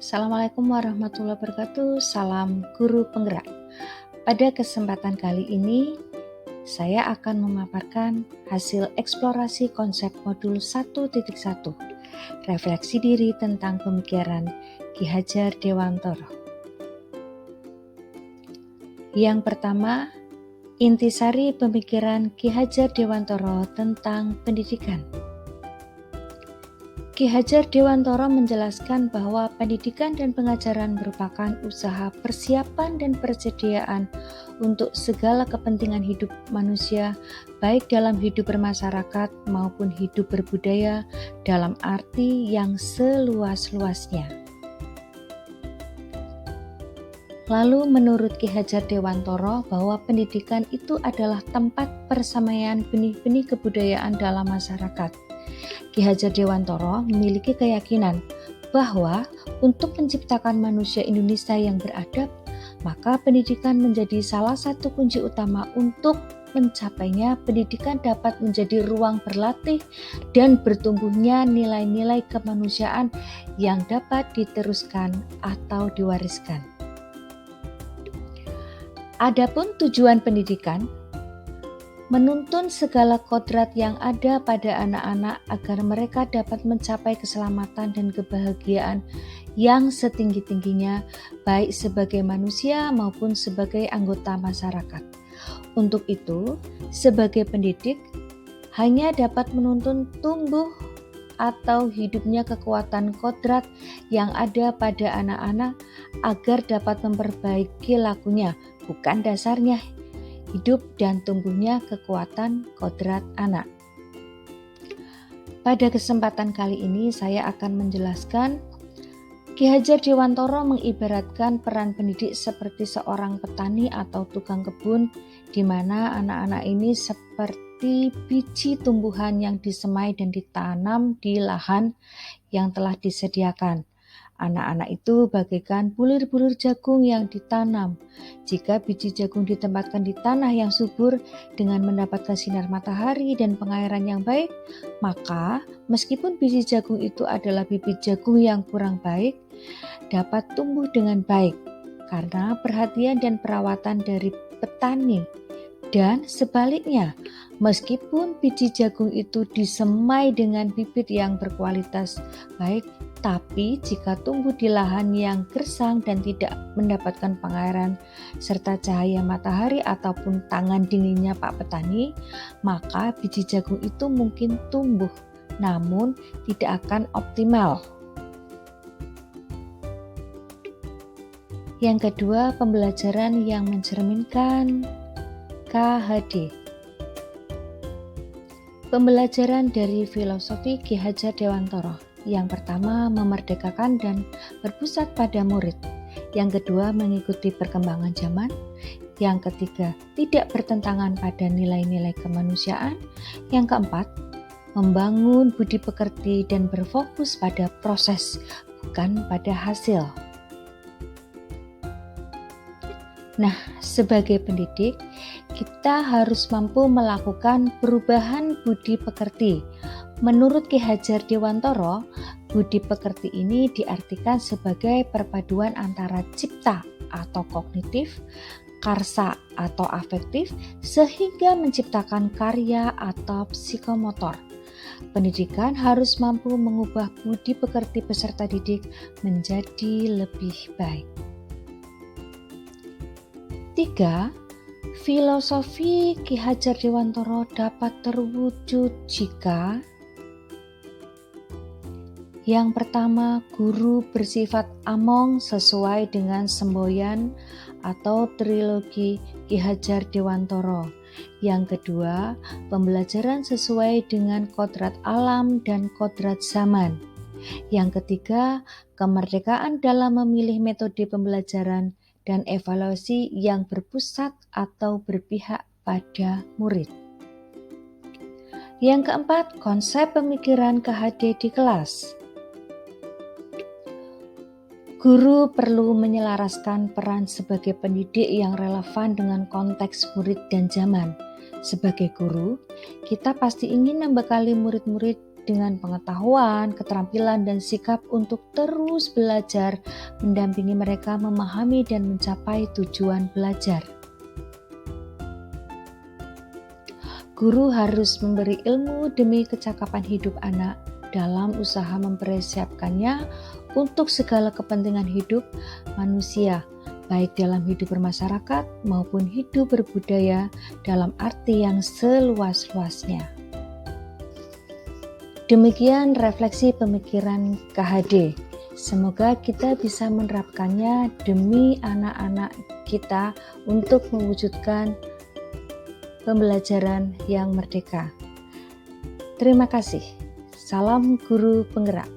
Assalamualaikum warahmatullahi wabarakatuh. Salam guru penggerak. Pada kesempatan kali ini, saya akan memaparkan hasil eksplorasi konsep modul 1.1, refleksi diri tentang pemikiran Ki Hajar Dewantara. Yang pertama, intisari pemikiran Ki Hajar Dewantara tentang pendidikan. Ki Hajar Dewantara menjelaskan bahwa pendidikan dan pengajaran merupakan usaha persiapan dan persediaan untuk segala kepentingan hidup manusia, baik dalam hidup bermasyarakat maupun hidup berbudaya dalam arti yang seluas-luasnya. Lalu menurut Ki Hajar Dewantara bahwa pendidikan itu adalah tempat persamaian benih-benih kebudayaan dalam masyarakat. Ki Hajar Dewantara memiliki keyakinan bahwa untuk menciptakan manusia Indonesia yang beradab, maka pendidikan menjadi salah satu kunci utama untuk mencapainya. Pendidikan dapat menjadi ruang berlatih dan bertumbuhnya nilai-nilai kemanusiaan yang dapat diteruskan atau diwariskan. Adapun tujuan pendidikan, menuntun segala kodrat yang ada pada anak-anak agar mereka dapat mencapai keselamatan dan kebahagiaan yang setinggi-tingginya, baik sebagai manusia maupun sebagai anggota masyarakat. Untuk itu, sebagai pendidik, hanya dapat menuntun tumbuh atau hidupnya kekuatan kodrat yang ada pada anak-anak agar dapat memperbaiki lakunya, bukan dasarnya hidup dan tumbuhnya kekuatan kodrat anak. Pada kesempatan kali ini saya akan menjelaskan Ki Hajar Dewantara mengibaratkan peran pendidik seperti seorang petani atau tukang kebun, di mana anak-anak ini seperti biji tumbuhan yang disemai dan ditanam di lahan yang telah disediakan. Anak-anak itu bagaikan bulir-bulir jagung yang ditanam. Jika biji jagung ditempatkan di tanah yang subur dengan mendapatkan sinar matahari dan pengairan yang baik, maka meskipun biji jagung itu adalah bibit jagung yang kurang baik, dapat tumbuh dengan baik karena perhatian dan perawatan dari petani. Dan sebaliknya, meskipun biji jagung itu disemai dengan bibit yang berkualitas baik, tapi jika tumbuh di lahan yang gersang dan tidak mendapatkan pengairan serta cahaya matahari ataupun tangan dinginnya Pak Petani, maka biji jagung itu mungkin tumbuh, namun tidak akan optimal. Yang kedua, pembelajaran yang mencerminkan KHD. Pembelajaran dari filosofi Ki Hajar Dewantara. Yang pertama, memerdekakan dan berpusat pada murid. Yang kedua, mengikuti perkembangan zaman. Yang ketiga, tidak bertentangan pada nilai-nilai kemanusiaan. Yang keempat, membangun budi pekerti dan berfokus pada proses, bukan pada hasil. Nah, sebagai pendidik, kita harus mampu melakukan perubahan budi pekerti. Menurut Ki Hajar Dewantara, budi pekerti ini diartikan sebagai perpaduan antara cipta atau kognitif, karsa atau afektif, sehingga menciptakan karya atau psikomotor. Pendidikan harus mampu mengubah budi pekerti peserta didik menjadi lebih baik. 3. Filosofi Ki Hajar Dewantara dapat terwujud jika yang pertama, guru bersifat among sesuai dengan semboyan atau trilogi Ki Hajar Dewantara. Yang kedua, pembelajaran sesuai dengan kodrat alam dan kodrat zaman. Yang ketiga, kemerdekaan dalam memilih metode pembelajaran dan evaluasi yang berpusat atau berpihak pada murid. Yang keempat, konsep pemikiran KHD di kelas. Guru perlu menyelaraskan peran sebagai pendidik yang relevan dengan konteks murid dan zaman. Sebagai guru, kita pasti ingin membekali murid-murid dengan pengetahuan, keterampilan, dan sikap untuk terus belajar, mendampingi mereka memahami dan mencapai tujuan belajar. Guru harus memberi ilmu demi kecakapan hidup anak dalam usaha mempersiapkannya untuk segala kepentingan hidup manusia, baik dalam hidup bermasyarakat maupun hidup berbudaya dalam arti yang seluas-luasnya. Demikian refleksi pemikiran KHD. Semoga kita bisa menerapkannya demi anak-anak kita untuk mewujudkan pembelajaran yang merdeka. Terima kasih. Salam guru penggerak.